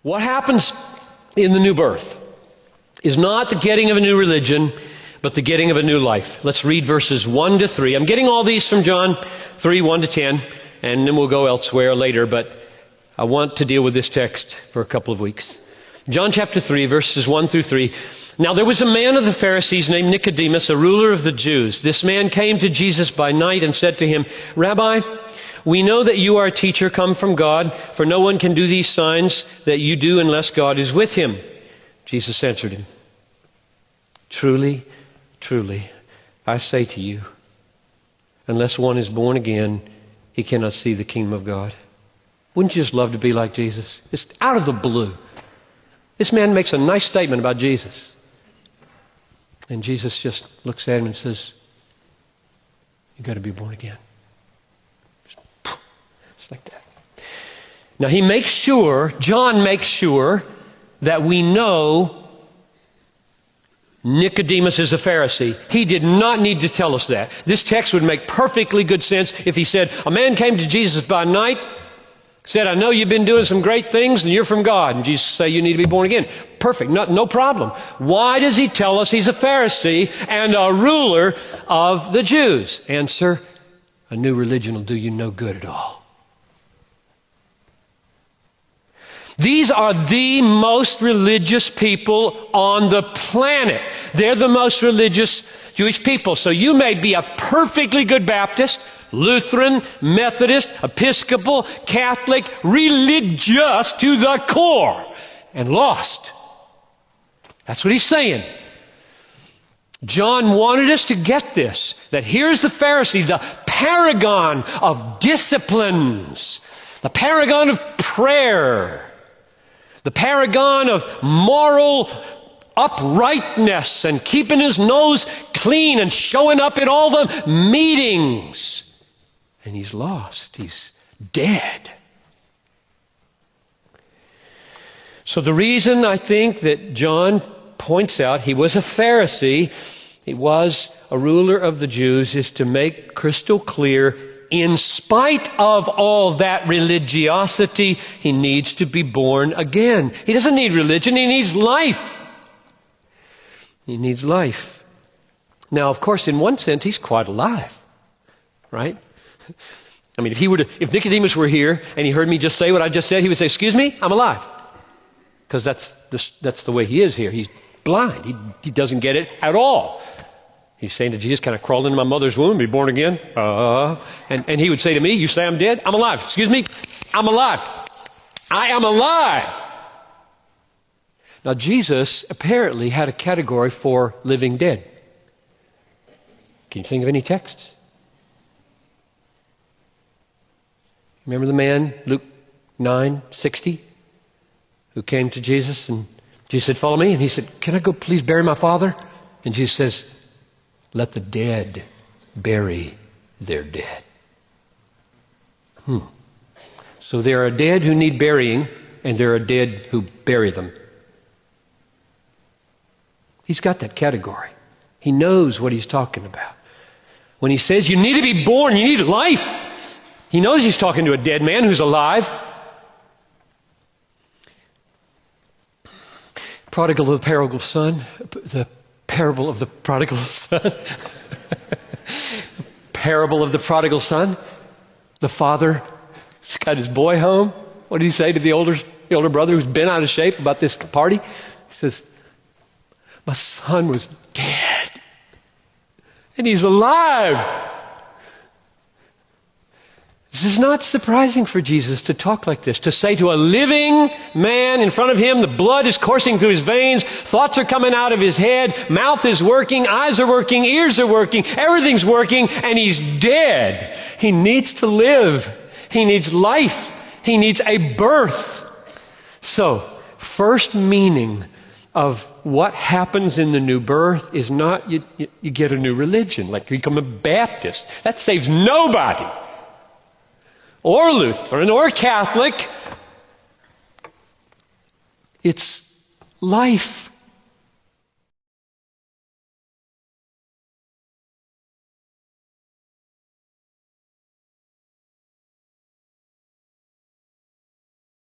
What happens in the new birth is not the getting of a new religion, but the getting of a new life. Let's read verses 1 to 3. I'm getting all these from John 3, 1 to 10, and then we'll go elsewhere later, but I want to deal with this text for a couple of weeks. John chapter 3, verses 1 through 3. Now there was a man of the Pharisees named Nicodemus, a ruler of the Jews. This man came to Jesus by night and said to him, Rabbi, we know that you are a teacher come from God, for no one can do these signs that you do unless God is with him. Jesus answered him, Truly, truly, I say to you, unless one is born again, he cannot see the kingdom of God. Wouldn't you just love to be like Jesus? Just out of the blue. This man makes a nice statement about Jesus. And Jesus just looks at him and says, you've got to be born again. Just like that. Now John makes sure that we know Nicodemus is a Pharisee. He did not need to tell us that. This text would make perfectly good sense if he said, a man came to Jesus by night, said, I know you've been doing some great things and you're from God. And Jesus said, you need to be born again. Perfect. No problem. Why does he tell us he's a Pharisee and a ruler of the Jews? Answer, a new religion will do you no good at all. These are the most religious people on the planet. They're the most religious Jewish people. So you may be a perfectly good Baptist, Lutheran, Methodist, Episcopal, Catholic, religious to the core, and lost. That's what he's saying. John wanted us to get this, that here's the Pharisee, the paragon of disciplines, the paragon of prayer, the paragon of moral uprightness and keeping his nose clean and showing up in all the meetings. And he's lost. He's dead. So the reason I think that John points out he was a Pharisee, he was a ruler of the Jews, is to make crystal clear, in spite of all that religiosity, he needs to be born again. He doesn't need religion, he needs life. He needs life. Now, of course, in one sense, he's quite alive, right? I mean, if Nicodemus were here and he heard me just say what I just said, he would say, excuse me, I'm alive. Because that's the way he is here. He's blind. He doesn't get it at all. He's saying to Jesus, can I crawl into my mother's womb and be born again? And he would say to me, you say I'm dead? I'm alive. Excuse me? I'm alive. I am alive. Now, Jesus apparently had a category for living dead. Can you think of any texts? Remember the man, Luke 9:60, who came to Jesus and Jesus said, follow me. And he said, can I go please bury my father? And Jesus says, let the dead bury their dead. So there are dead who need burying, and there are dead who bury them. He's got that category. He knows what he's talking about. When he says you need to be born, you need life, he knows he's talking to a dead man who's alive. Prodigal of the prodigal son, the parable of the prodigal son. Parable of the prodigal son. The father got his boy home. What did he say to the older brother who's been out of shape about this party? He says, my son was dead, and he's alive. This is not surprising for Jesus to talk like this, to say to a living man in front of him, the blood is coursing through his veins, thoughts are coming out of his head, mouth is working, eyes are working, ears are working, everything's working, and he's dead. He needs to live. He needs life. He needs a birth. So, first meaning of what happens in the new birth is not you get a new religion, like you become a Baptist. That saves nobody. Or Lutheran, or Catholic. It's life.